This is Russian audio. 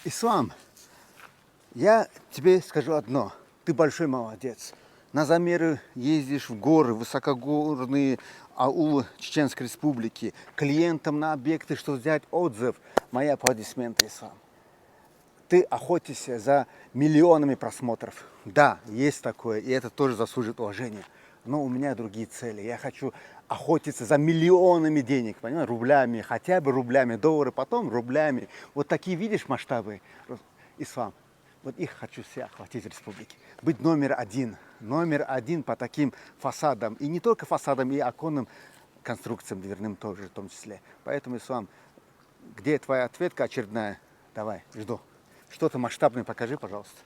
Ислам, я тебе скажу одно. Ты большой молодец. На замеры ездишь в горы, высокогорные аулы Чеченской Республики, клиентам на объекты, что взять отзыв. Мои аплодисменты, Ислам. Ты охотишься за миллионами просмотров. Да, есть такое, и это тоже заслужит уважения. Но у меня другие цели. Я хочу охотиться за миллионами денег, понимаешь, рублями, хотя бы рублями, доллары, потом рублями. Вот такие, видишь, масштабы, Ислам. Вот их хочу все охватить в республике. Быть номер один по таким фасадам. И не только фасадам, и оконным конструкциям, дверным тоже в том числе. Поэтому, Ислам, где твоя ответка очередная? Давай, жду. Что-то масштабное покажи, пожалуйста.